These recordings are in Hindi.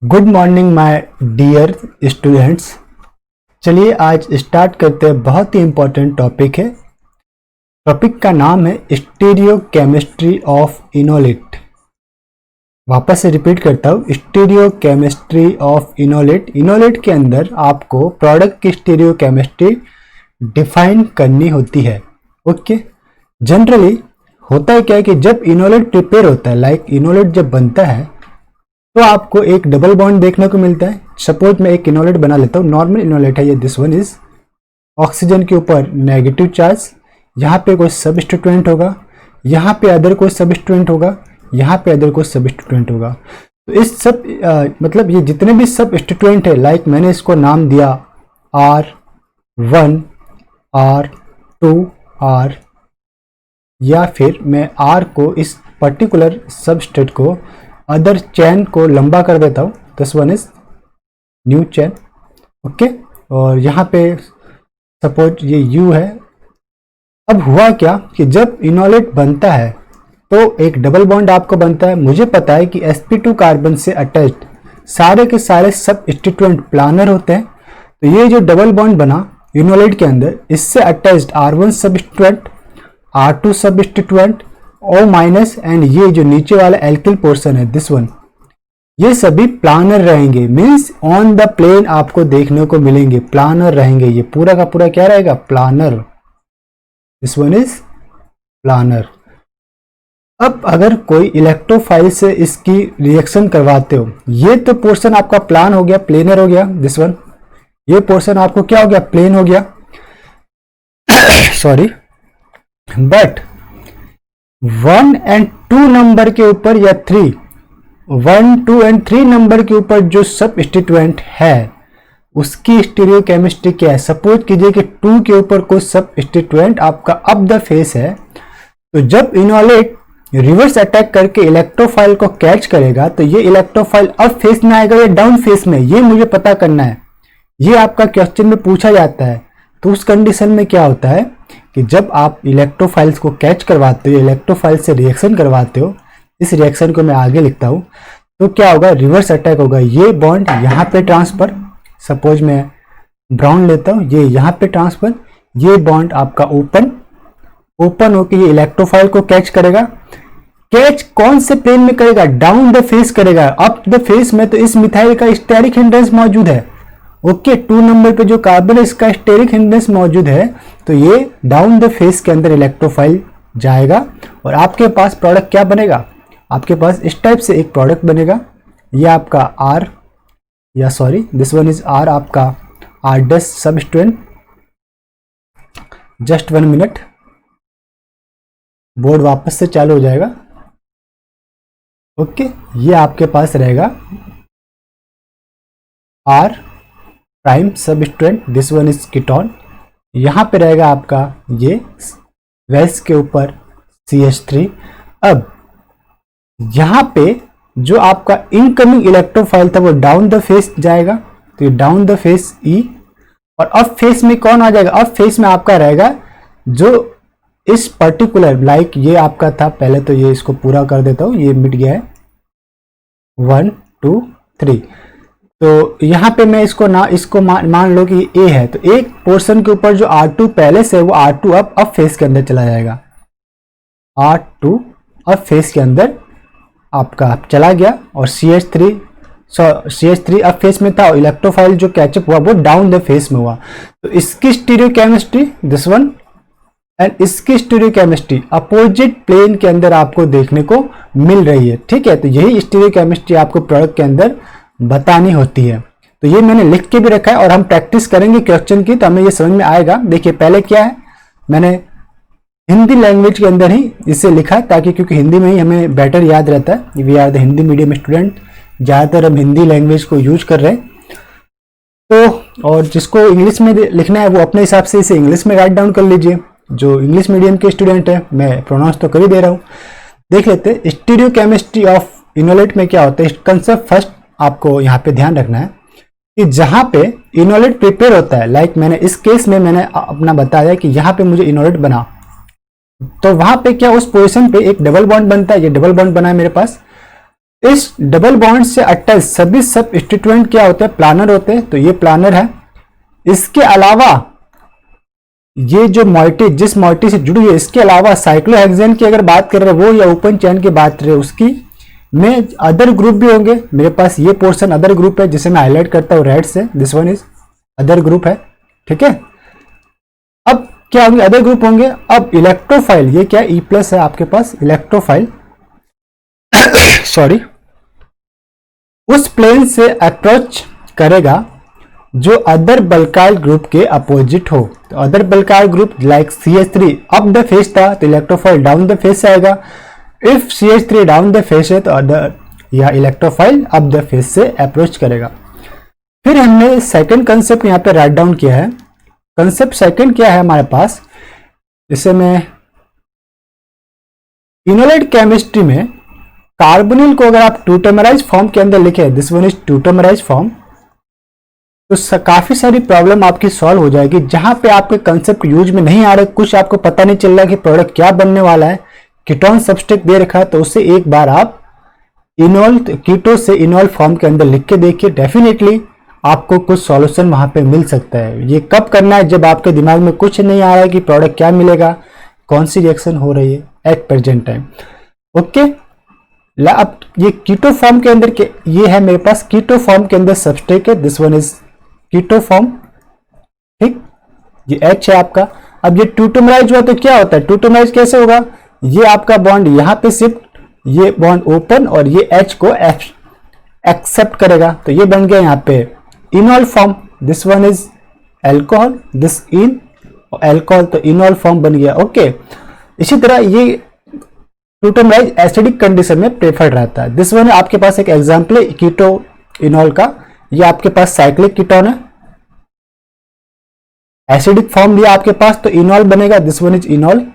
Good morning my dear students. चलिए आज स्टार्ट करते हैं। बहुत ही इम्पोर्टेंट टॉपिक है। टॉपिक का नाम है स्टीरियो केमिस्ट्री ऑफ इनोलेट। वापस से रिपीट करता हूँ, stereo chemistry of enolate. Enolate के अंदर आपको प्रोडक्ट की स्टीरियो केमिस्ट्री डिफाइन करनी होती है। ओके, जनरली होता है क्या है कि जब इनोलेट प्रिपेयर होता है, लाइक इनोलेट जब बनता है तो आपको एक डबल बॉन्ड देखने को मिलता है। सपोज मैं एक इनोलेट बना लेता हूँ, नॉर्मल इनोलेट है ये, दिस वन इज ऑक्सीजन के ऊपर नेगेटिव चार्ज, यहाँ पे कोई सबस्टिट्यूएंट होगा, यहाँ पे अदर कोई सबस्टिट्यूएंट होगा, यहाँ पे अदर कोई सबस्टिट्यूएंट होगा। तो इस सब मतलब ये जितने भी सबस्टिट्यूएंट है, लाइक मैंने इसको नाम दिया R1, R2, R, या फिर मैं R को इस पर्टिकुलर सबस्टेट को अदर चैन को लंबा कर देता हूँ, this one is new chain. Okay, और यहाँ पे सपोज ये U है। अब हुआ क्या कि जब इनोलेट बनता है तो एक डबल बॉन्ड आपको बनता है। मुझे पता है कि sp2 कार्बन से अटैच्ड सारे के सारे सबस्टिट्यूएंट प्लानर होते हैं। तो ये जो डबल बॉन्ड बना इनोलेट के अंदर, इससे attached R1 सबस्टिट्यूएंट, R2 सबस्टिट्यूएंट, O minus and ये जो नीचे वाला एल्किल पोर्शन है दिस वन, ये सभी प्लानर रहेंगे। मींस ऑन द प्लेन आपको देखने को मिलेंगे, प्लानर रहेंगे। ये पूरा का पूरा क्या रहेगा? Planar. This one is planar. अब अगर कोई इलेक्ट्रोफाइल से इसकी रिएक्शन करवाते हो, ये तो पोर्शन आपका प्लान हो गया, प्लेनर हो गया दिस वन। ये पोर्शन आपको क्या हो गया? प्लेन हो गया। सॉरी, बट 1 and 2 नंबर के ऊपर या 3, 1, 2 and 3 नंबर के ऊपर जो सबस्टिट्यूएंट है उसकी स्टीरियो केमिस्ट्री क्या है? सपोज कीजिए कि 2 के ऊपर कोई सबस्टिट्यूएंट आपका अप द फेस है, तो जब इनोलेट रिवर्स अटैक करके इलेक्ट्रोफाइल को कैच करेगा तो ये इलेक्ट्रोफाइल अप फेस में आएगा या डाउन फेस में, ये मुझे पता करना है। ये आपका क्वेश्चन में पूछा जाता है। तो उस कंडीशन में क्या होता है कि जब आप इलेक्ट्रोफाइल्स को कैच करवाते हो, इलेक्ट्रोफाइल से रिएक्शन करवाते हो, इस रिएक्शन को मैं आगे लिखता हूं, तो क्या होगा? रिवर्स अटैक होगा। ये बॉन्ड यहाँ पे ट्रांसफर, सपोज मैं ब्राउन लेता हूं, ये यहाँ पे ट्रांसफर, ये बॉन्ड आपका ओपन होकर ये इलेक्ट्रोफाइल को कैच करेगा। कैच कौन से प्लेन में करेगा? डाउन द फेस करेगा। अप द फेस में तो इस मिथाइल का स्टेरिक हिंड्रेंस मौजूद है। ओके, 2 नंबर पे जो कार्बन है इसका स्टेरिक हिंड्रेंस मौजूद है, तो ये डाउन द फेस के अंदर इलेक्ट्रोफाइल जाएगा और आपके पास प्रोडक्ट क्या बनेगा? आपके पास इस टाइप से एक प्रोडक्ट बनेगा। ये आपका R, या sorry this one is R, आपका R' सबस्टिट्यूएंट। जस्ट 1 मिनट, बोर्ड वापस से चालू हो जाएगा। ओके, ये आपके पास रहेगा R prime substituent, this one is ketone. यहाँ पे रहेगा आपका ये वेस के ऊपर CH3। अब यहाँ पे जो आपका इनकमिंग इलेक्ट्रोफाइल था वो डाउन द फेस जाएगा, तो ये डाउन द फेस E, और अप फेस में कौन आ जाएगा? अप फेस में आपका रहेगा जो इस पर्टिकुलर, लाइक ये आपका था, पहले तो ये इसको पूरा कर देता हूँ, ये मिट गया है 1, 2, 3। तो यहाँ पे मैं इसको मान लो कि A है, तो एक पोर्शन के ऊपर जो R2 पहले से, वो R2 अब फेस के अंदर चला जाएगा। R2 अब फेस के अंदर आपका चला गया, और CH3 अब फेस में था, और इलेक्ट्रोफाइल जो कैचअप हुआ वो डाउन द फेस में हुआ। तो इसकी stereo chemistry this one, and इसकी स्टीरियो केमिस्ट्री अपोजिट प्लेन के अंदर आपको देखने को मिल रही है। ठीक है, तो यही स्टीरियो केमिस्ट्री आपको प्रोडक्ट के अंदर बतानी होती है। तो ये मैंने लिख के भी रखा है और हम प्रैक्टिस करेंगे क्वेश्चन की, तो हमें ये समझ में आएगा। देखिए पहले क्या है, मैंने हिंदी लैंग्वेज के अंदर ही इसे लिखा है, ताकि क्योंकि हिंदी में ही हमें बेटर याद रहता है। We are the Hindi medium student, ज़्यादातर हम हिंदी लैंग्वेज को यूज कर रहे हैं। तो और जिसको इंग्लिश में लिखना है वो अपने हिसाब से इसे इंग्लिश में राइट डाउन कर लीजिए। जो इंग्लिश मीडियम के स्टूडेंट है, मैं प्रोनाउंस तो कर ही दे रहा हूँ। देख लेते हैं स्टीरियो केमिस्ट्री ऑफ इनोलेट में क्या होता है। कंसेप्ट फर्स्ट आपको यहाँ पे ध्यान रखना है कि जहाँ पे इनोलेट प्रिपेयर होता है, लाइक मैंने इस केस में मैंने अपना बताया कि यहाँ पे मुझे इनोलेट बना, तो वहां पे क्या उस पोजीशन पे एक डबल बॉन्ड बनता है। ये डबल बॉन्ड बना है मेरे पास, इस डबल बॉन्ड से अटैच सभी सबस्टिट्यूएंट क्या होते हैं, प्लानर होते हैं, तो ये प्लानर है। इसके अलावा ये जो मॉइटी जिस मॉइटी से जुड़ी है, इसके अलावा साइक्लोहेक्सेन की अगर बात कर रहे हैं वो, या ओपन चेन की बात कर रहे हैं उसकी, में अदर ग्रुप भी होंगे। मेरे पास ये पोर्शन अदर ग्रुप है जिसे मैं हाईलाइट करता हूँ रेड से, this one is other group है, ठीक है। अब क्या होंगे, अदर ग्रुप होंगे। अब इलेक्ट्रोफाइल, ये क्या ई प्लस है आपके पास, इलेक्ट्रोफाइल सॉरी, उस प्लेन से अप्रोच करेगा जो अदर बल्काइल ग्रुप के अपोजिट हो। तो other bulky alkyl group like CH3 up the face था तो इलेक्ट्रोफाइल डाउन द फेस आएगा। If CH3 down the face है तो अदर या इलेक्ट्रोफाइल अप द फेस से अप्रोच करेगा। फिर हमने सेकंड कंसेप्ट यहाँ पे राइट डाउन किया है। कंसेप्ट सेकंड क्या है हमारे पास, इसे मैं इनोलेट केमिस्ट्री में कार्बोनिल को अगर आप टूटेमराइज फॉर्म के अंदर लिखे, दिस वन इज टूटेमराइज फॉर्म, तो काफी सारी प्रॉब्लम आपकी सॉल्व हो जाएगी। जहां पे आपके कंसेप्ट यूज में नहीं आ रहे, कुछ आपको पता नहीं चल रहा कि प्रोडक्ट क्या बनने वाला है, कीटोन सबस्ट्रेट दे रखा है, तो उसे एक बार आप इनोल कीटो से इनोल फॉर्म के अंदर लिख के देखिए, डेफिनेटली आपको कुछ सॉल्यूशन वहां पे मिल सकता है। ये कब करना है, जब आपके दिमाग में कुछ नहीं आ रहा है कि प्रोडक्ट क्या मिलेगा, कौन सी रिएक्शन हो रही है एट प्रेजेंट टाइम। ओके, अब ये कीटो फॉर्म के अंदर के ये है मेरे पास कीटो फॉर्म के अंदर सबस्ट्रेट है, this one is keto form, ठीक, ये H है आपका। अब ये टूटोमराइज हुआ तो क्या होता है, टूटोमराइज कैसे होगा, ये आपका बॉन्ड यहां पे शिफ्ट, ये बॉन्ड ओपन और ये H को एक्सेप्ट करेगा, तो ये बन गया यहाँ पे इनॉल form, this one is alcohol, this in alcohol, तो इनॉल फॉर्म बन गया। ओके, इसी तरह ये टूटोमराइज एसिडिक कंडीशन में प्रेफर्ड रहता है। दिस वन आपके पास एक एग्जांपल है कीटो इनॉल का, ये आपके पास साइक्लिक कीटोन है, एसिडिक फॉर्म लिया आपके पास तो इनॉल बनेगा, दिस वन इज इनॉल।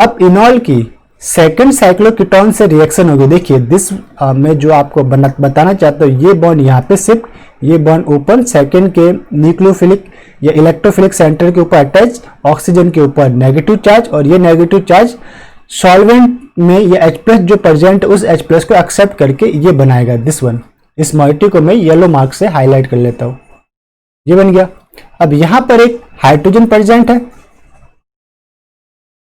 अब इनॉल की सेकंड साइक्लोकीटोन से रिएक्शन होगी, देखिए दिस मैं जो आपको बताना चाहता हूं, ये बॉन्ड यहाँ पे शिफ्ट, ये बॉन्ड ओपन, सेकंड के न्यूक्लियोफिलिक या इलेक्ट्रोफिलिक सेंटर के ऊपर अटैच, ऑक्सीजन के ऊपर नेगेटिव चार्ज, और ये नेगेटिव चार्ज सॉल्वेंट में ये H+ जो प्रेजेंट उस H+ को एक्सेप्ट करके ये बनाएगा, दिस वन। इस मॉइटी को मैं येलो मार्क से हाईलाइट कर लेता हूं, ये बन गया। अब यहां पर एक हाइड्रोजन प्रेजेंट है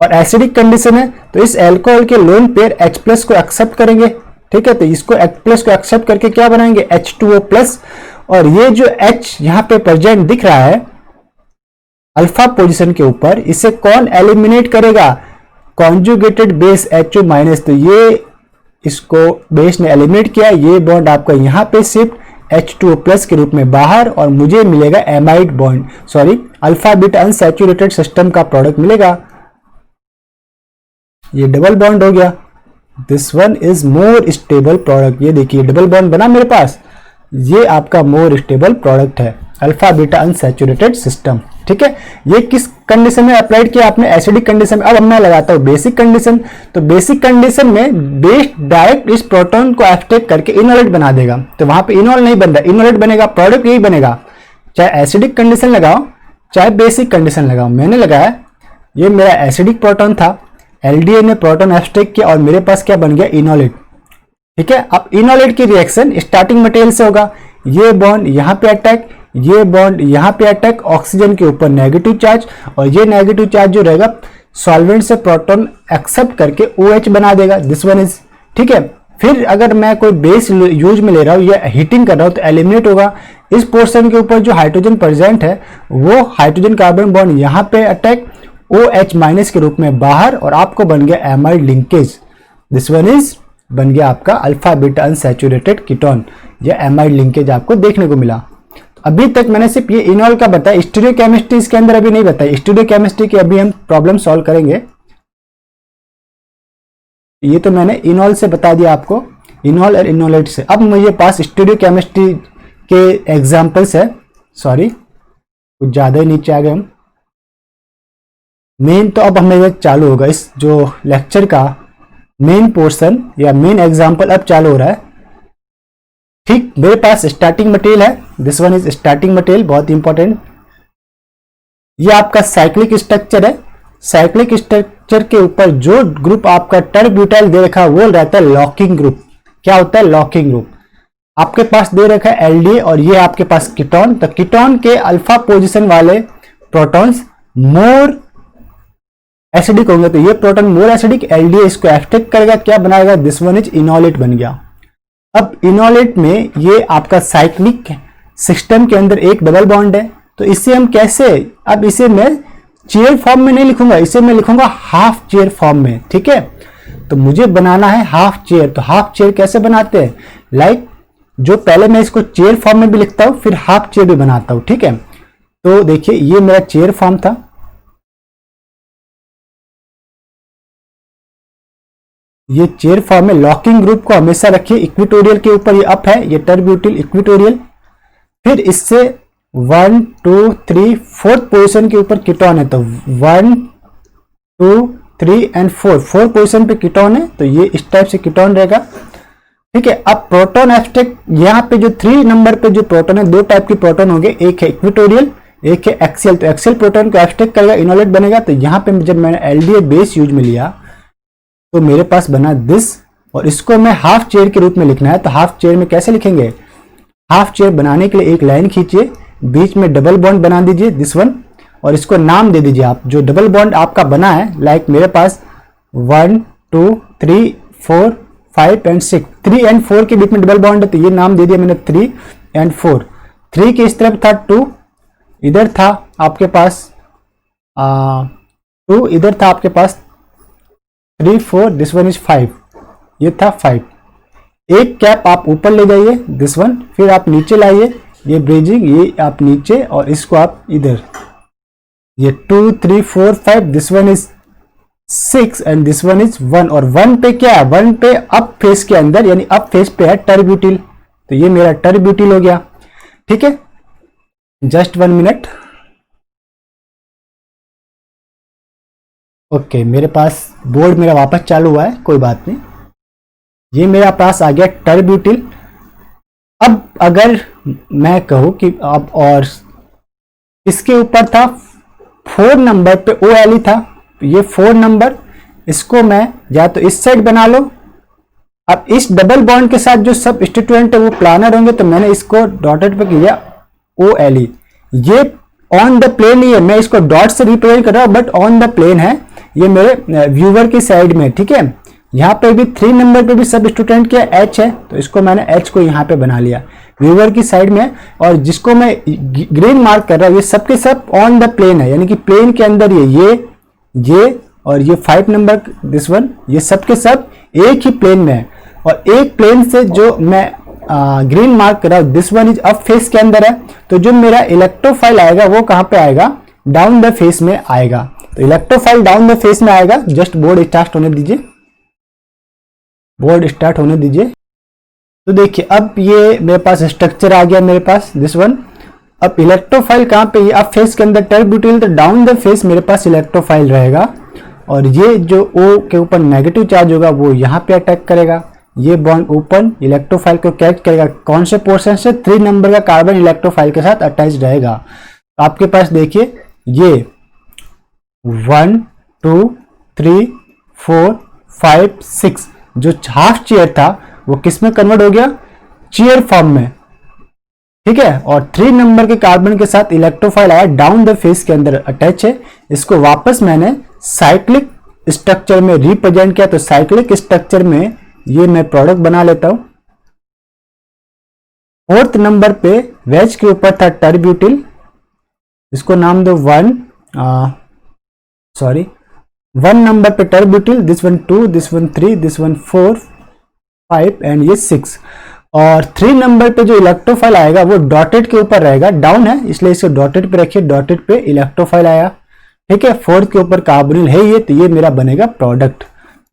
और एसिडिक कंडीशन है, तो इस एल्कोहल के लोन पेयर H+ को एक्सेप्ट करेंगे, ठीक है, तो इसको H+ को एक्सेप्ट करके क्या बनाएंगे, H2O+, और ये जो H यहां पे प्रेजेंट दिख रहा है अल्फा पोजीशन के ऊपर, इसे कौन एलिमिनेट करेगा, कॉन्जुगेटेड बेस HO-, तो ये इसको बेस ने एलिमिनेट किया, ये बॉन्ड आपका यहां पे शिफ्ट H2O+ के रूप में बाहर, और मुझे मिलेगा amide bond, sorry alpha beta unsaturated system का प्रोडक्ट मिलेगा, ये डबल बॉन्ड हो गया, this one is more stable product. ये देखिए डबल बॉन्ड बना मेरे पास, ये आपका मोर स्टेबल प्रोडक्ट है, अल्फा बीटा अनसैचुरेटेड सिस्टम, ठीक है। ये किस कंडीशन में अप्लाइड किया आपने, एसिडिक कंडीशन में। अब मैं लगाता हूं बेसिक कंडीशन, तो बेसिक कंडीशन में बेस डायरेक्ट इस प्रोटॉन को एब्स्ट्रैक्ट करके इनोलेट बना देगा, तो वहां पे इनोल नहीं बन रहा, इनोलेट बनेगा, प्रोडक्ट यही बनेगा, चाहे एसिडिक कंडीशन लगाओ चाहे बेसिक कंडीशन लगाओ। मैंने लगाया, ये मेरा एसिडिक प्रोटॉन था, एलडीए ने प्रोटॉन एब्स्ट्रैक्ट किया और मेरे पास क्या बन गया, इनोलेट, ठीक है। अब इनोलेट की रिएक्शन स्टार्टिंग मटेरियल से होगा, ये बॉन्ड यहां पे अटैक, ये बॉन्ड यहां पे अटैक, ऑक्सीजन के ऊपर नेगेटिव चार्ज, और ये नेगेटिव चार्ज जो रहेगा सॉल्वेंट से प्रोटॉन एक्सेप्ट करके OH बना देगा, दिस वन इज, ठीक है। फिर अगर मैं कोई बेस यूज में ले रहा हूं या हीटिंग कर रहा हूं तो एलिमिनेट होगा, इस पोर्शन के ऊपर जो हाइड्रोजन प्रेजेंट है वो हाइड्रोजन कार्बन बॉन्ड यहां पे अटैक, OH- के रूप में बाहर, और आपको बन गया amide linkage, this one is बन गया आपका अल्फा बीटा अनसैचुरेटेड कीटोन, या एमाइड लिंकेज आपको देखने को मिला। अभी तक मैंने सिर्फ ये इनॉल का बताया, स्टीरियोकेमिस्ट्री इसके अंदर अभी नहीं बताई, स्टीरियोकेमिस्ट्री की अभी हम प्रॉब्लम सॉल्व करेंगे। ये तो मैंने इनॉल से बता दिया आपको, इनॉल और इनोलेट से। अब मुझे पास स्टीरियोकेमिस्ट्री के एग्जांपल्स है, सॉरी कुछ ज्यादा ही नीचे आ गए हम। मेन तो अब हमें चालू होगा, इस जो लेक्चर का मेन पोर्शन या मेन एग्जांपल अब चालू हो रहा है, ठीक। मेरे पास स्टार्टिंग मटेरियल है, this one is starting material, बहुत इंपॉर्टेंट। ये आपका साइक्लिक स्ट्रक्चर है, साइक्लिक स्ट्रक्चर के ऊपर जो ग्रुप आपका टर्ब्यूटाइल दे रखा है वो रहता है लॉकिंग ग्रुप, क्या होता है, लॉकिंग ग्रुप। आपके पास दे रखा है एलडीए और ये आपके पास कीटोन, तो कीटोन के अल्फा पोजीशन वाले प्रोटॉन्स मोर एसिडिक होंगे, तो ये प्रोटॉन मोर एसिडिक, एलडीए इसको एब्स्ट्रैक्ट करेगा, क्या बनाएगा, दिस वन इज इनोलेट बन गया। अब इनोलेट में ये आपका साइक्लिक सिस्टम के अंदर एक डबल बॉन्ड है, तो इसे हम कैसे, अब इसे मैं चेयर फॉर्म में नहीं लिखूंगा, इसे मैं लिखूंगा हाफ चेयर फॉर्म में, ठीक है। तो मुझे बनाना है हाफ चेयर, तो हाफ चेयर कैसे बनाते हैं, लाइक जो पहले मैं इसको चेयर फॉर्म में भी लिखता हूं फिर हाफ चेयर भी बनाता हूं, ठीक है। तो देखिए ये मेरा चेयर फॉर्म था, ये चेयर फॉर्म में लॉकिंग ग्रुप को हमेशा रखिए इक्विटोरियल के ऊपर, ये अप है, ये टर्ब्यूटिल इक्विटोरियल, फिर इससे 1 2 3 4th पोजीशन के ऊपर कीटोन है, तो 1 2 3 एंड 4 पोजीशन पे कीटोन है, तो ये इस टाइप से कीटोन रहेगा, ठीक है। अब प्रोटॉन एब्स्ट्रैक्ट, यहाँ पे जो 3 नंबर पे जो प्रोटॉन है, दो टाइप के प्रोटॉन होंगे, एक है इक्विटोरियल एक है एक्सियल, तो एक्सियल प्रोटॉन को एब्स्ट्रैक्ट करेगा, इनोलेट बनेगा। तो यहाँ पे जब मैंने एलडीए बेस यूज में लिया तो मेरे पास बना दिस, और इसको मैं हाफ चेयर के रूप में लिखना है, तो हाफ चेयर में कैसे लिखेंगे, हाफ चेयर बनाने के लिए एक लाइन खींचिए, बीच में डबल बॉन्ड बना दीजिए दिस वन, और इसको नाम दे दीजिए आप, जो डबल बॉन्ड आपका बना है, लाइक मेरे पास 1 2 3 4 5 एंड 6, 3 एंड 4 के बीच में डबल बॉन्ड है, तो ये नाम दे दिया मैंने 3 एंड 4। 3 के इस तरफ था 2, इधर था आपके पास 2, इधर था आपके पास 3 4, दिस वन इज 5, ये था 5। एक कैप आप ऊपर ले जाइए दिस वन, फिर आप नीचे लाइए, ये ब्रिजिंग, ये आप नीचे और इसको आप इधर, ये 2 3 4 5, this one is 6 and this one is 1, और 1 पे क्या है, 1 पे अप फेस के अंदर यानी अप फेस पे है टर्ब्यूटिल, तो ये मेरा टर्ब्यूटिल हो गया, ठीक है। जस्ट 1 मिनट, ओके मेरे पास बोर्ड मेरा वापस चालू हुआ है, कोई बात नहीं, ये मेरा पास आ गया टर्ब्यूटिल। अब अगर मैं कहूं कि अब, और इसके ऊपर था 4 नंबर पे ओ एल ई था, ये 4 नंबर, इसको मैं या तो इस साइड बना लो, अब इस डबल बॉन्ड के साथ जो सब स्टिट्यूएंट है वो प्लानर होंगे, तो मैंने इसको डॉटेड पे किया ओ एल ई, ये ऑन द प्लेन ही है, मैं इसको डॉट से रिप्रेजेंट कर रहा हूं बट ऑन द प्लेन है, ये मेरे व्यूवर की साइड में, ठीक है। यहाँ पे भी 3 नंबर पे भी सब स्टूडेंट क्या एच है, तो इसको मैंने एच को यहाँ पे बना लिया व्यूवर की साइड में, और जिसको मैं ग्रीन मार्क कर रहा हूँ ये सब के सब ऑन द प्लेन है, यानी कि प्लेन के अंदर ये और ये 5 नंबर दिस वन, ये सब के सब एक ही प्लेन में है, और एक प्लेन से जो मैं ग्रीन मार्क कर रहा हूँ this one is up face के अंदर है, तो जो मेरा इलेक्ट्रोफाइल आएगा वो कहाँ पे आएगा, डाउन द फेस में आएगा, तो इलेक्ट्रोफाइल डाउन द फेस में आएगा। जस्ट बोर्ड स्टार्ट होने दीजिए, बोर्ड स्टार्ट होने दीजिए। तो देखिए अब ये मेरे पास स्ट्रक्चर आ गया मेरे पास दिस वन। अब इलेक्ट्रोफाइल कहाँ पे, ये अब फेस के अंदर टर्ब्यूटिल, तो डाउन द फेस मेरे पास इलेक्ट्रोफाइल रहेगा, और ये जो O के ऊपर नेगेटिव चार्ज होगा वो यहाँ पे अटैक करेगा, ये बॉन्ड ओपन इलेक्ट्रोफाइल को कैच करेगा, कौन से पोर्शन से, 3 नंबर का कार्बन इलेक्ट्रोफाइल के साथ अटैच रहेगा। तो आपके पास देखिए ये 1 2 3 4 5 6 जो हाफ चेयर था वो किस में कन्वर्ट हो गया, चेयर फॉर्म में, ठीक है। और 3 नंबर के कार्बन के साथ इलेक्ट्रोफाइल आया, डाउन द फेस के अंदर अटैच है, इसको वापस मैंने साइक्लिक स्ट्रक्चर में रिप्रेजेंट किया, तो साइक्लिक स्ट्रक्चर में ये मैं प्रोडक्ट बना लेता हूं। 4th नंबर पे वेज के ऊपर था टर्ब्यूटिल, इसको नाम दो 1 नंबर पे tert butyl, this one 2, this one 3, this one 4 5 and ये 6, और 3 नंबर पे जो इलेक्ट्रोफाइल आएगा वो डॉटेड के ऊपर रहेगा, डाउन है इसलिए इसको डॉटेड पे रखिए, डॉटेड पे इलेक्ट्रोफाइल आया, ठीक है। 4th के ऊपर कार्बोनिल है ये, तो ये मेरा बनेगा product,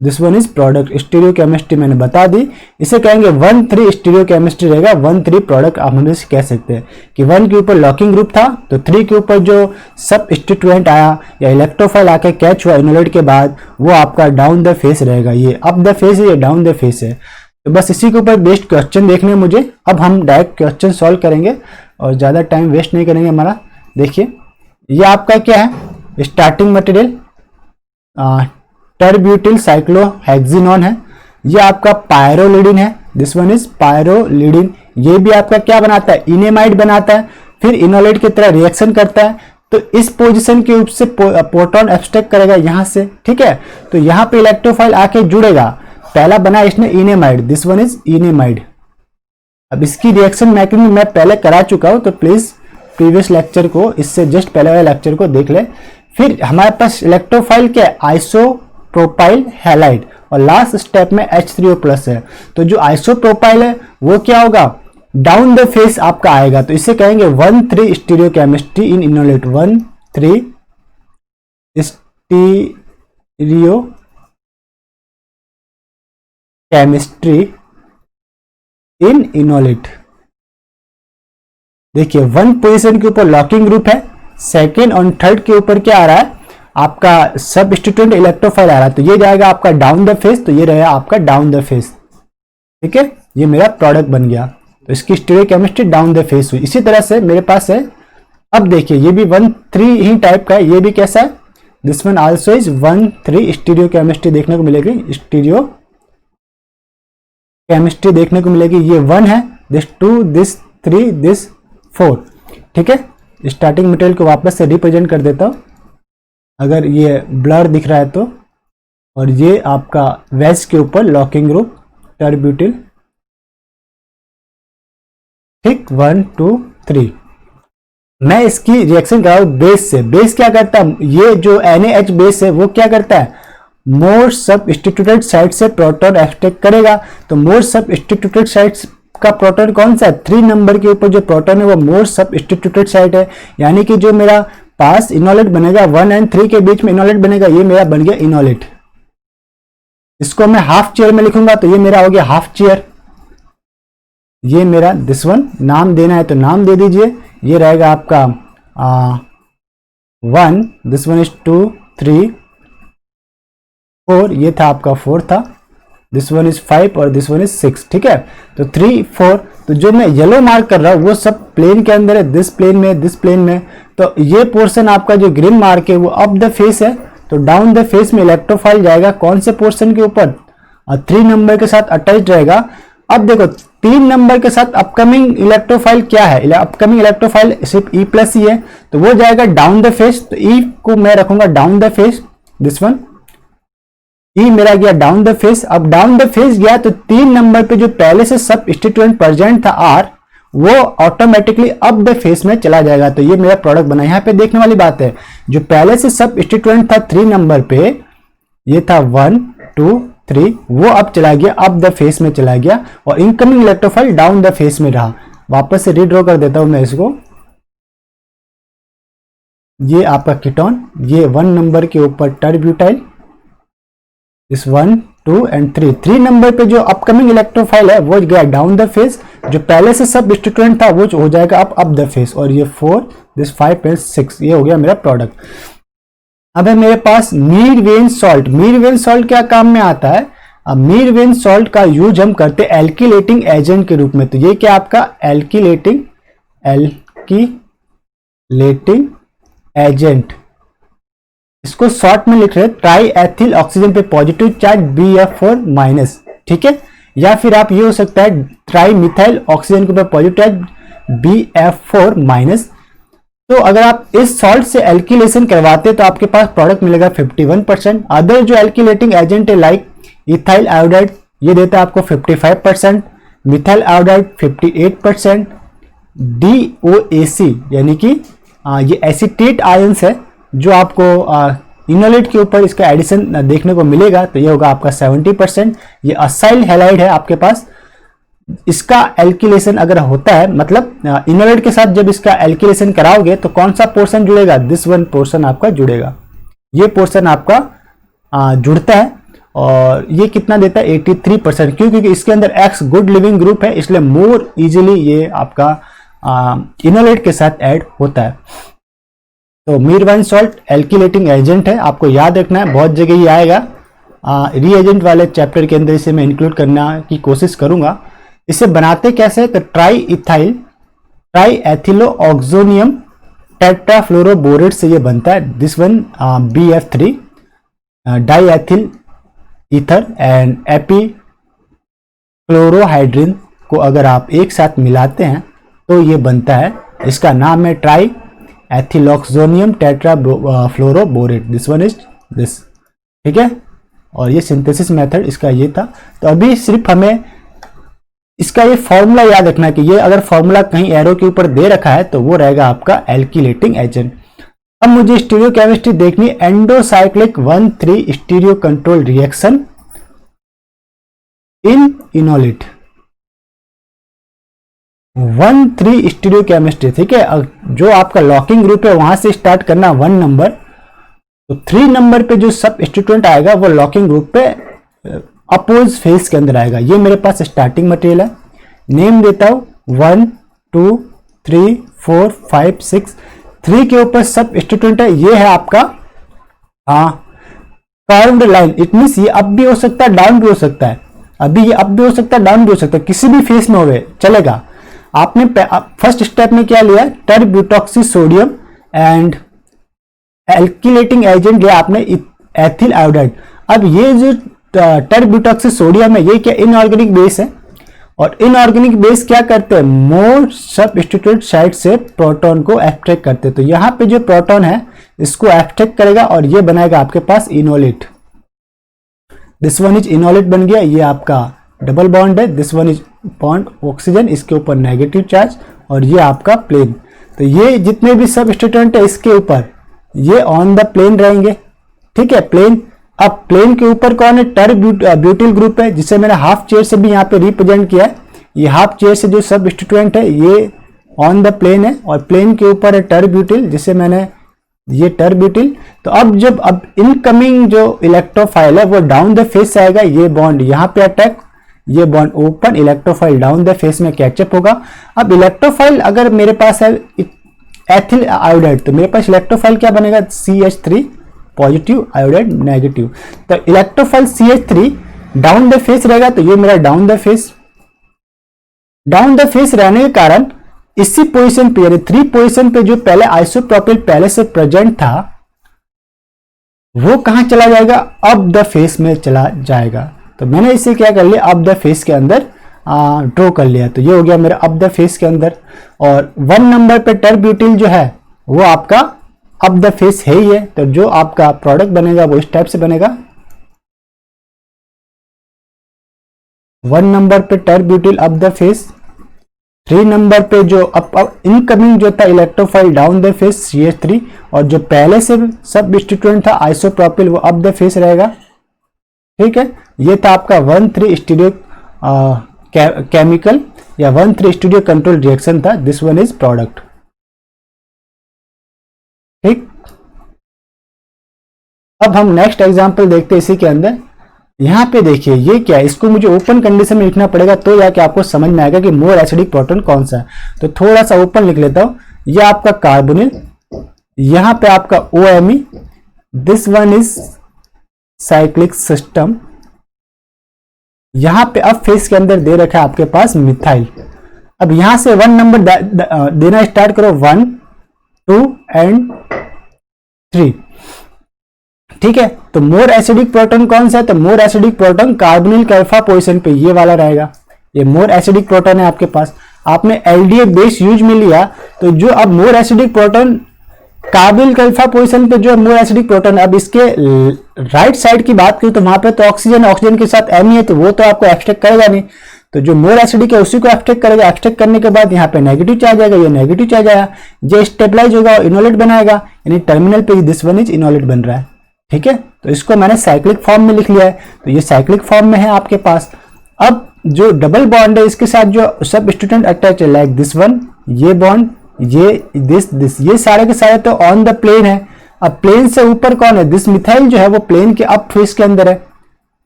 this one is product. Stereo chemistry मैंने बता दी, इसे कहेंगे 1-3 स्टीरियो केमिस्ट्री रहेगा, 1-3 प्रोडक्ट आप हमें कह सकते हैं कि 1 के ऊपर लॉकिंग ग्रुप था, तो 3 के ऊपर जो सब स्टिट्यूएंट आया या इलेक्ट्रोफाइल आके कैच हुआ इनोलेट के बाद वो आपका डाउन द फेस रहेगा, ये अप द फेस है, ये डाउन द फेस है। तो बस इसी के ऊपर बेस्ड क्वेश्चन देखने हैं मुझे, अब हम डायरेक्ट क्वेश्चन सॉल्व करेंगे और ज़्यादा टाइम वेस्ट नहीं करेंगे हमारा। देखिए ये आपका क्या है, स्टार्टिंग मटेरियल टर्ब्यूटिल साइक्लोहेक्सिनोन है, ये आपका पायरोलिडिन है, दिस वन इज पायरोलिडिन। ये भी आपका क्या बनाता है, इनेमाइड बनाता है, फिर इनोलेट की तरह रिएक्शन करता है। तो इस पोजीशन के ऊपर से प्रोटॉन एब्स्ट्रैक्ट करेगा यहां से, ठीक है। तो यहां पे इलेक्ट्रोफाइल आके जुड़ेगा। पहला बना इसने इनेमाइड, दिस वन इज इनेमाइड। अब इसकी रिएक्शन मैकेनिज्म मैं पहले करा चुका हूं, तो प्लीज प्रीवियस लेक्चर को, इससे जस्ट पहले वाले लेक्चर को देख ले। फिर हमारे पास इलेक्ट्रोफाइल क्या है, आइसोप्रोपाइल हैलाइड, और लास्ट स्टेप में H3O+ है। तो जो आइसोप्रोपाइल है वो क्या होगा, डाउन द फेस आपका आएगा। तो इसे कहेंगे 1,3 स्टीरियोकेमिस्ट्री इन इनोलेट, 1,3 स्टीरियोकेमिस्ट्री इन इनोलेट। देखिए 1 पोजीशन के ऊपर लॉकिंग ग्रुप है, सेकेंड और थर्ड के ऊपर क्या आ रहा है, आपका सबस्टिट्यूएंट इलेक्ट्रोफाइल आ रहा है। तो ये जाएगा आपका डाउन द फेस, तो ये रहेगा आपका डाउन द फेस, ठीक है। ये मेरा प्रोडक्ट बन गया, तो इसकी स्टीरियोकेमिस्ट्री डाउन द फेस हुई। इसी तरह से मेरे पास है, अब देखिए ये भी 1,3 ही टाइप का है, ये भी कैसा है, this one also is 1,3 stereochemistry देखने को मिलेगी, स्टीरियोकेमिस्ट्री देखने को मिलेगी। ये 1 है, दिस 2, दिस 3, दिस 4, ठीक है। स्टार्टिंग मटेरियल को वापस से रिप्रेजेंट कर देता हूं, अगर ये ब्लर दिख रहा है तो। और ये आपका वेज के ऊपर लॉकिंग ग्रुप टर्ब्यूटिल, ठीक, 1, 2, 3। मैं इसकी रिएक्शन कराऊं बेस से। बेस क्या करता है, ये जो NaH बेस है वो क्या करता है, मोर सबस्टिट्यूटेड साइड से प्रोटॉन एक्सट्रैक्ट करेगा। तो मोर सबस्टिट्यूटेड साइड का प्रोटॉन कौन सा है, 3 नंबर के ऊपर जो प्रोटॉन है वो मोर सबस्टिट्यूटेड साइड है। यानी कि जो मेरा पास इनोलेट बनेगा 1 और 3 के बीच में इनोलेट बनेगा, ये मेरा बन गया इनोलेट। इसको मैं हाफ चेयर में लिखूंगा, तो ये मेरा हो गया हाफ चेयर। ये मेरा दिस वन, नाम देना है तो नाम दे दीजिए। ये रहेगा आपका 1, दिस वन इज 2, 3, 4, ये था आपका 4 था, दिस वन इज 5 और दिस वन इज 6, ठीक है। तो 3, 4, तो जो मैं येलो मार्क कर रहा हूं वो सब प्लेन के अंदर है, दिस प्लेन में, दिस प्लेन में। तो ये पोर्शन आपका जो ग्रीन मार्क है वो अप द फेस है, तो डाउन द फेस में इलेक्ट्रोफाइल जाएगा कौन से पोर्शन के ऊपर, 3 नंबर के साथ अटैच रहेगा। अब देखो 3 नंबर के साथ अपकमिंग इलेक्ट्रोफाइल क्या है, अपकमिंग इलेक्ट्रोफाइल सिर्फ E+ ही है, तो वो जाएगा डाउन द फेस। तो E को मैं रखूंगा down the face, this one E मेरा गया डाउन द फेस। अब डाउन द फेस गया तो 3 नंबर पे जो पहले से सबस्टिट्यूएंट प्रेजेंट था R, वो ऑटोमेटिकली अप द फेस में चला जाएगा। तो ये मेरा प्रोडक्ट बना। यहाँ पे देखने वाली बात है, जो पहले से सबस्टिट्यूएंट था 3 नंबर पे, ये था 1, 2, 3, वो अब चला गया अप द फेस में चला गया, और incoming electrophile down the face में रहा। वापस से रीड्रॉ कर देता हूं मैं इसको। ये आपका कीटोन, ये 1 नंबर के ऊपर टर्ब्यूटाइल, इस 1, 2 एंड 3 नंबर पे जो अपकमिंग इलेक्ट्रोफाइल है वो गया डाउन द फेस, जो पहले से सबस्टिट्यूएंट था वो हो जाएगा अप द फेस। और ये 4, दिस 5 एंड 6, ये हो गया मेरा प्रोडक्ट। अब है मेरे पास मीरवेन सॉल्ट। मीरवेन सॉल्ट क्या काम में आता है, अब मीरवेन सॉल्ट का यूज हम करते हैं एल्किलेटिंग एजेंट के रूप में। तो ये क्या आपका एल्किलेटिंग एजेंट, इसको शॉर्ट में लिख रहे हैं ट्राई एथिल ऑक्सीजन पे पॉजिटिव चार्ज BF4-, ठीक है। या फिर आप ये हो सकता है ट्राई मिथाइल ऑक्सीजन के ऊपर पॉजिटिव चार्ज BF4-। तो अगर आप इस सॉल्ट से एल्किलेशन करवाते तो आपके पास प्रोडक्ट मिलेगा 51%। अदर जो एल्किलेटिंग एजेंट है लाइक इथाइल आयोडाइड, ये देता है आपको 55%, मिथाइल आयोडाइड 58%, DOAC यानी कि ये एसिटेट आयंस है जो आपको इनोलेट के ऊपर इसका एडिशन देखने को मिलेगा, तो ये होगा आपका 70%। ये असाइल हैलाइड है आपके पास, इसका एल्किलेशन अगर होता है, मतलब इनोलेट के साथ जब इसका एल्किलेशन कराओगे तो कौन सा पोर्शन जुड़ेगा, दिस वन पोर्शन आपका जुड़ेगा। ये पोर्शन आपका जुड़ता है, और ये कितना देता है 83%, क्योंकि इसके अंदर X गुड लिविंग ग्रुप है, इसलिए मोर इजीली ये आपका इनोलेट के साथ ऐड होता है। तो मीरवेन सॉल्ट एल्किलेटिंग एजेंट है, आपको याद रखना है, बहुत जगह ये आएगा। रीएजेंट वाले चैप्टर के अंदर इसे मैं इंक्लूड करना की कोशिश करूंगा। इसे बनाते कैसे, तो ट्राई एथिलो ऑक्सोनियम टेट्राफ्लोरोबोरेट से ये बनता है, this one BF3 diethyl ether and chlorohydrin को अगर आप एक साथ मिलाते हैं तो ये बनता है, इसका नाम है triethyloxonium tetrafluoroborate. This one is this, ठीक है। और ये सिंथेसिस मेथड इसका ये था। तो अभी सिर्फ हमें इसका ये फॉर्मूला याद रखना है कि ये अगर फॉर्मूला कहीं एरो के ऊपर दे रखा है तो वो रहेगा आपका एल्किलेटिंग एजेंट। अब मुझे स्टीरियोकेमिस्ट्री देखनी, endocyclic 1,3 stereo control reaction in enolate 1,3 stereochemistry, ठीक है। जो आपका लॉकिंग ग्रुप है वहां से स्टार्ट करना 1 नंबर, तो 3 नंबर पे जो सबस्टिट्यूएंट आएगा वो लॉकिंग ग्रुप पे अपोज फेस के अंदर आएगा। ये मेरे पास स्टार्टिंग मटेरियल है, नेम देता हूं 1 2 3 4 5 6, 3 के ऊपर सबस्टिट्यूएंट है, ये है आपका कर्व्ड लाइन। इट मींस ये अप भी हो सकता है डाउन भी हो सकता है, अभी ये अप भी हो सकता है डाउन भी हो सकता है, किसी भी फेस में होवे चलेगा। आपने फर्स्ट स्टेप में क्या लिया, टर्ब्यूटॉक्सी सोडियम एंड एल्किलेटिंग एजेंट लिया आपने एथिल आयोडाइड। अब ये जो टर्ब्यूटॉक्सी सोडियम है ये क्या इनऑर्गेनिक बेस है, और इनऑर्गेनिक बेस क्या करते हैं, मोर सबस्टिट्यूट साइड से प्रोटॉन को एब्स्ट्रैक्ट करते हैं। तो यहां पे जो प्रोटॉन है इसको एब्स्ट्रैक्ट करेगा और ये बनाएगा आपके पास enolate. This one is enolate बन गया, ये आपका डबल बॉन्ड है, this one is bond oxygen, इसके ऊपर नेगेटिव चार्ज, और ये आपका प्लेन। तो ये जितने भी सबस्टिट्यूएंट है इसके ऊपर ये ऑन द प्लेन रहेंगे, ठीक है, प्लेन। अब प्लेन के ऊपर कौन है, टर्ब्यूटिल ग्रुप है, जिसे मैंने हाफ चेयर से भी यहाँ पे रिप्रेजेंट किया है। ये हाफ चेयर से जो सबस्टिट्यूएंट है ये ऑन द प्लेन है, और प्लेन के ऊपर है टर्ब्यूटिल, जिसे मैंने ये टर्ब्यूटिल। तो अब जब इनकमिंग जो इलेक्ट्रोफाइल है वो डाउन द फेस से आएगा, ये बॉन्ड यहाँ पे अटैक, ये bond open, electrophile down the face में कैचअप होगा। अब इलेक्ट्रोफाइल अगर मेरे पास है एथिल आयोडाइड, तो मेरे पास इलेक्ट्रोफाइल क्या बनेगा, CH3 पॉजिटिव, आयोडाइड नेगेटिव। तो electrophile CH3 down the face रहेगा, तो ये मेरा down the face. Down the face रहने के कारण इसी पोजीशन पे यानी 3 पोजीशन पे जो पहले आइसोप्रोपिल पहले से प्रेजेंट था वो कहां चला जाएगा, अप द फेस में चला जाएगा। तो मैंने इसे क्या कर लिया, अप द फेस के अंदर ड्रॉ कर लिया। तो ये हो गया मेरा अप द फेस के अंदर। और 1 नंबर पे टर्ब्यूटिल जो है वो आपका अप द फेस है ही है, तो जो आपका प्रोडक्ट बनेगा वो इस टाइप से बनेगा। 1 नंबर पे टर्ब्यूटिल अप द फेस, 3 नंबर पे जो इनकमिंग जो था electrophile down the face CH3, और जो पहले से सबस्टिट्यूएंट था आइसोप्रोपिल वो अप द फेस रहेगा, ठीक है। ये था आपका 1,3 स्टीरियो केमिकल या 1,3 स्टीरियो कंट्रोल रिएक्शन था। दिस वन इज प्रोडक्ट, ठीक। अब हम नेक्स्ट एग्जांपल देखते हैं इसी के अंदर। यहां पे देखिए ये क्या है, इसको मुझे ओपन कंडीशन में लिखना पड़ेगा तो जाके आपको समझ में आएगा कि मोर एसिडिक प्रोटॉन कौन सा है। तो थोड़ा सा ओपन लिख लेता हूं, ये आपका कार्बोनिल, यहां पे आपका OMe, this one is cyclic system. यहां पे अब फेस के अंदर दे रखा है आपके पास मिथाइल। अब यहां से 1 नंबर देना स्टार्ट करो, 1 2 एंड 3, ठीक है। तो मोर एसिडिक प्रोटॉन कौन सा है, तो मोर एसिडिक प्रोटॉन कार्बोनिल के अल्फा पोजीशन पे ये वाला रहेगा, ये मोर एसिडिक प्रोटॉन है आपके पास। आपने LDA बेस यूज में लिया, तो जो अब मोर एसिडिक प्रोटॉन कार्बोनिल के अल्फा पोजीशन पे जो मोर एसिडिक प्रोटॉन, अब इसके राइट साइड की बात करूं तो वहां पे तो ऑक्सीजन के साथ Me है, तो वो तो आपको एब्स्ट्रैक्ट करेगा नहीं, तो जो मोर एसिडिक है उसी को एब्स्ट्रैक्ट करेगा। एब्स्ट्रैक्ट करने के बाद यहाँ पे नेगेटिव चार्ज आएगा, ये नेगेटिव चार्ज आया, जो स्टेबलाइज होगा इनोलेट बनाएगा, यानी टर्मिनल पे दिस वन इज इनोलेट बन रहा है, ठीक है। तो इसको मैंने साइक्लिक फॉर्म में लिख लिया है, तो ये साइक्लिक फॉर्म में है आपके पास। अब जो डबल बॉन्ड है इसके साथ जो सबस्टिट्यूएंट अटैच है, लाइक दिस वन, ये बॉन्ड, ये दिस, ये सारे के सारे तो ऑन द प्लेन है। अब प्लेन से ऊपर कौन है, दिस मिथाइल जो है वो प्लेन के अप फेस के अंदर है।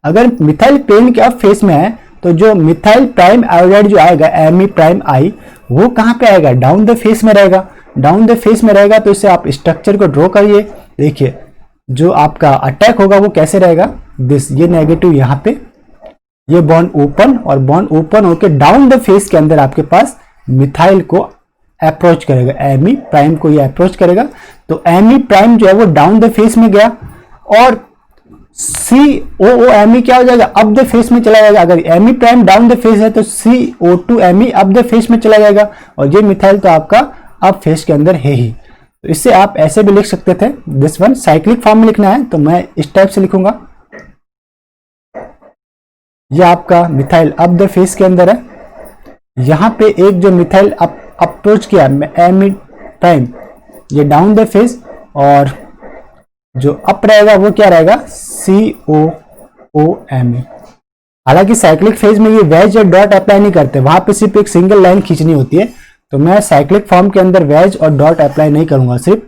अगर मिथाइल प्लेन के अप फेस में है तो जो मिथाइल प्राइम आयोडाइड जो आएगा Me प्राइम I, वो कहां पे आएगा, डाउन द फेस में रहेगा। डाउन द फेस में रहेगा तो इसे आप स्ट्रक्चर को ड्रॉ करिए। देखिए जो आपका अटैक होगा वो कैसे रहेगा, दिस, ये नेगेटिव यहाँ पे, ये बॉन्ड ओपन, और बॉन्ड ओपन होकर डाउन द फेस के अंदर आपके पास मिथाइल को अप्रोच करेगा, Me प्राइम को ये अप्रोच करेगा। तो Me प्राइम जो है वो डाउन द फेस में गया, और COOMe क्या हो जाएगा, अप द फेस में चला जाएगा। अगर Me prime down the face है तो CO2Me अप द फेस में चला जाएगा, और ये मिथाइल तो आपका अप फेस के अंदर है ही। तो इससे आप ऐसे भी लिख सकते थे, दिस वन साइक्लिक फॉर्म में लिखना है तो मैं इस टाइप से लिखूंगा, ये आपका मिथाइल अप द फेस के अंदर है। यहां पे एक जो मिथाइल अप्रोच किया Me प्राइम, ये डाउन द फेस, और जो अप रहेगा वो क्या रहेगा, COOMe। हालांकि साइक्लिक फेज में ये वेज और डॉट अप्लाई नहीं करते, वहां पे सिर्फ एक सिंगल लाइन खींचनी होती है। तो मैं साइक्लिक फॉर्म के अंदर वेज और डॉट अप्लाई नहीं करूंगा, सिर्फ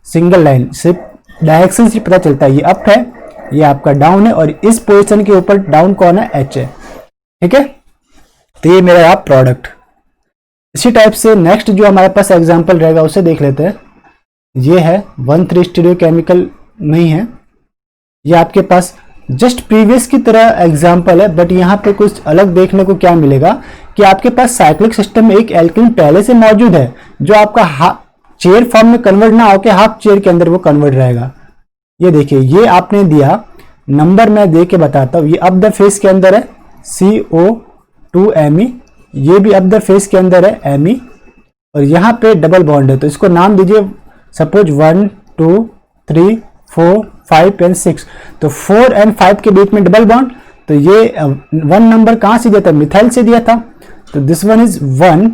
सिंगल लाइन, सिर्फ डायरेक्शन से पता चलता है ये अप है, ये आपका डाउन है, और इस पोजीशन के ऊपर डाउन कौन है, H है। ठीक है, तो ये मेरा आप प्रोडक्ट। इसी टाइप से नेक्स्ट जो हमारे पास एग्जांपल रहेगा उसे देख लेते हैं। ये है 1,3 स्टीरियोकेमिकल नहीं है, ये आपके पास जस्ट प्रीवियस की तरह एग्जांपल है, बट यहाँ पे कुछ अलग देखने को क्या मिलेगा कि आपके पास साइक्लिक सिस्टम में एक एल्किन पहले से मौजूद है जो आपका चेयर फॉर्म में कन्वर्ट ना होकर हाफ चेयर के अंदर वो कन्वर्ट रहेगा। ये देखिए, ये आपने दिया नंबर, मैं दे के बताता हूँ। ये अप द फेस के अंदर है CO2Me, ये भी अप द फेस के अंदर है Me, और यहाँ पे डबल बॉन्ड है, तो इसको नाम दीजिए सपोज 1 2 3 4 5 एंड 6। तो 4 एंड 5 के बीच में डबल बॉन्ड, तो ये 1 नंबर कहाँ से दिया था, मिथाइल से दिया था, तो दिस वन इज 1।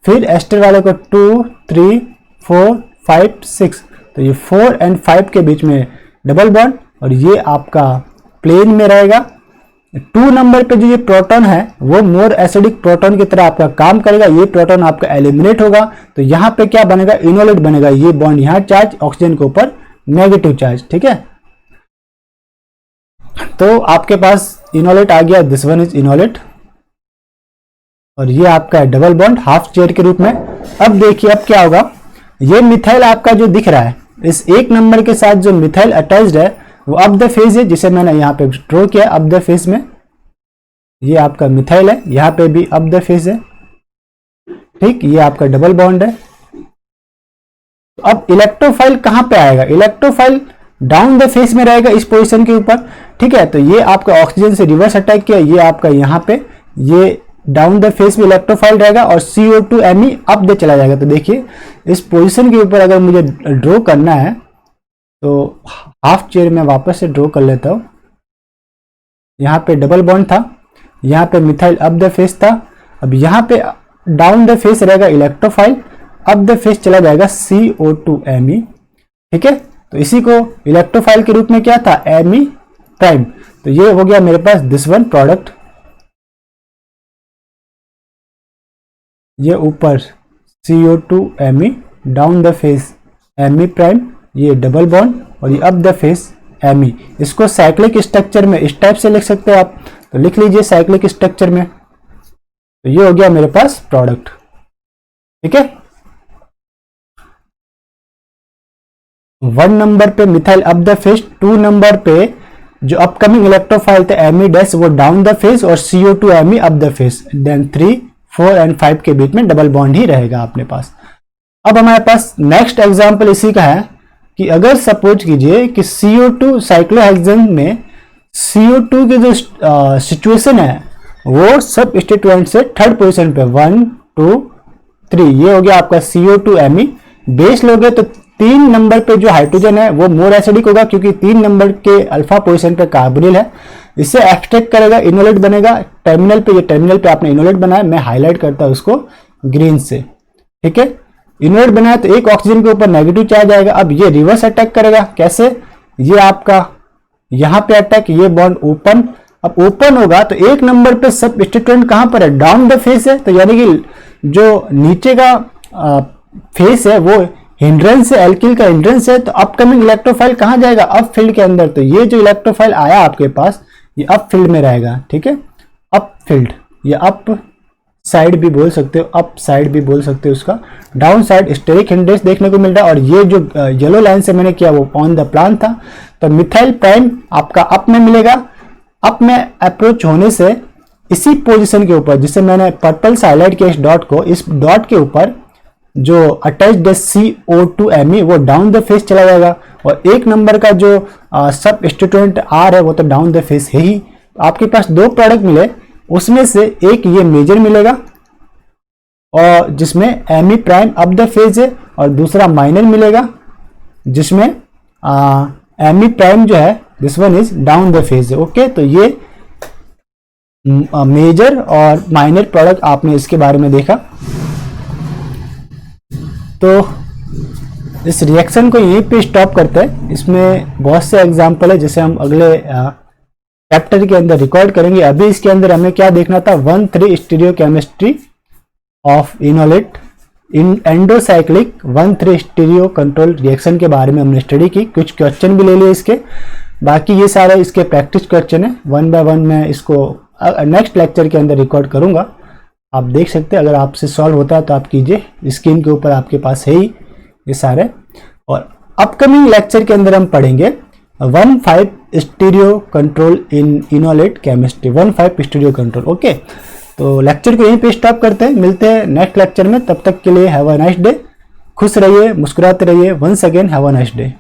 फिर एस्टर वाले को 2 3 4 5 6, तो ये 4 एंड 5 के बीच में डबल बॉन्ड, और ये आपका प्लेन में रहेगा। 2 नंबर पे जो ये प्रोटॉन है वो मोर एसिडिक प्रोटॉन की तरह आपका काम करेगा, ये प्रोटॉन आपका एलिमिनेट होगा, तो यहाँ पे क्या बनेगा, इनोलेट बनेगा। ये बॉन्ड यहाँ चार्ज, ऑक्सीजन के ऊपर नेगेटिव चार्ज। ठीक है, तो आपके पास इनोलेट आ गया, दिस वन इज इनोलेट, और ये आपका है डबल बॉन्ड हाफ चेयर के रूप में। अब देखिए अब क्या होगा, ये मिथाइल आपका जो दिख रहा है, इस एक नंबर के साथ जो मिथाइल अटैच्ड है वो अप द फेज है, जिसे मैंने यहाँ पे ड्रॉ किया अप द फेज में। ये आपका मिथाइल है, यहाँ पे भी अप द फेज है। ठीक, ये आपका डबल बॉन्ड है। अब इलेक्ट्रोफाइल कहां पे आएगा, इलेक्ट्रोफाइल डाउन द फेस में रहेगा, इस पोजीशन के ऊपर। ठीक है, तो ये आपका ऑक्सीजन से रिवर्स अटैक किया, ये आपका यहाँ पे ये डाउन द फेस में इलेक्ट्रोफाइल रहेगा, और CO2Me अप दे चला जाएगा। तो देखिए इस पोजीशन के ऊपर अगर मुझे ड्रॉ करना है तो हाफ चेयर में वापस से ड्रॉ कर लेता हूँ। यहाँ पे डबल बॉन्ड था, यहाँ पे मिथाइल अप द फेस था, अब यहाँ पे डाउन द फेस रहेगा इलेक्ट्रोफाइल, अप द फेस चला जाएगा CO2Me। ठीक है, तो इसी को इलेक्ट्रोफाइल के रूप में क्या था, Me प्राइम। तो ये हो गया मेरे पास दिस वन प्रोडक्ट। ये ऊपर CO2Me, down the face Me prime, ये डबल बॉन्ड, और ये अप द फेस Me। इसको साइक्लिक स्ट्रक्चर में इस टाइप से लिख सकते हो आप, तो लिख लीजिए साइक्लिक स्ट्रक्चर में। तो ये हो गया मेरे पास प्रोडक्ट। ठीक है, 1 नंबर पे methyl up the face, 2 number पे जो अपकमिंग इलेक्ट्रोफाइल थे Me डैश वो डाउन द फेस, और CO2Me up the face. Then 3 4 and 5 के बीच में डबल बॉन्ड ही रहेगा अपने पास। अब हमारे पास नेक्स्ट एग्जांपल इसी का है कि अगर सपोज कीजिए कि CO2 साइक्लोहेक्सेन में CO2 की जो सिचुएशन है वो सब स्टेटमेंट से थर्ड पोजीशन पे 1 2 3, ये हो गया आपका CO2Me। बेस लोगे तो 3 नंबर पे जो हाइड्रोजन है वो मोर एसिडिक होगा, क्योंकि 3 नंबर के अल्फा पोजीशन पे कार्बोनिल है। इससे एक्सट्रैक्ट करेगा, इनोलेट बनेगा टर्मिनल पे। ये टर्मिनल पे आपने इनोलेट बनाया, मैं हाईलाइट करता हूं उसको ग्रीन से। ठीक है, इनोलेट बनाया तो एक ऑक्सीजन के ऊपर नेगेटिव चार्ज आएगा। अब ये रिवर्स अटैक करेगा, कैसे, ये आपका यहाँ पे अटैक, ये बॉन्ड ओपन। अब ओपन होगा तो एक नंबर पे सब स्टेटमेंट कहां पर है, डाउन द फेस है, तो यानी कि जो नीचे का फेस है वो हिंड्रेंस है, एल्किल का हिंड्रेंस है, तो अपकमिंग इलेक्ट्रोफाइल कहां जाएगा, अप फील्ड के अंदर। तो ये जो इलेक्ट्रोफाइल आया आपके पास ये अप फील्ड में रहेगा। ठीक है, अप फील्ड, ये अप साइड भी बोल सकते हो, अप साइड भी बोल सकते हो उसका। डाउन साइड स्टेरिक हिंड्रेंस देखने को मिल रहा है, और ये जो येलो लाइन से मैंने किया वो ऑन द प्लान था। तो मिथाइल प्राइम आपका अप में मिलेगा, अप में अप्रोच होने से इसी पोजीशन के ऊपर जिसे मैंने पर्पल से हाईलाइट किया इस डॉट को, इस डॉट के ऊपर जो अटैच्ड CO2Me वो डाउन द फेस चला जाएगा, और एक नंबर का जो सबस्टिट्यूएंट R है वो तो डाउन द फेस है ही। आपके पास दो प्रोडक्ट मिले, उसमें से एक ये मेजर मिलेगा और जिसमें Me prime up the phase है, और दूसरा माइनर मिलेगा जिसमें Me प्राइम जो है this one is down the phase है। ओके, तो ये मेजर और माइनर प्रोडक्ट आपने इसके बारे में देखा। तो इस रिएक्शन को यहीं पे स्टॉप करते हैं। इसमें बहुत से एग्जांपल है जिसे हम अगले चैप्टर के अंदर रिकॉर्ड करेंगे। अभी इसके अंदर हमें क्या देखना था, 1,3 stereochemistry of enolate in endocyclic 1,3 stereo control reaction के बारे में हमने स्टडी की। कुछ क्वेश्चन भी ले लिए इसके, बाकी ये सारे इसके प्रैक्टिस क्वेश्चन है। 1 बाय 1 मैं इसको नेक्स्ट लेक्चर के अंदर रिकॉर्ड करूंगा, आप देख सकते हैं। अगर आपसे सॉल्व होता है तो आप कीजिए, स्क्रीन के ऊपर आपके पास है ही ये सारे। और अपकमिंग लेक्चर के अंदर हम पढ़ेंगे 1,5 स्टीरियो कंट्रोल इन enolate chemistry, 1,5 stereo control. Okay, तो लेक्चर को यहीं पे स्टॉप करते हैं, मिलते हैं नेक्स्ट लेक्चर में। तब तक के लिए हैव अ नाइस डे, खुश रहिए, मुस्कुराते रहिए। Once again have a nice day.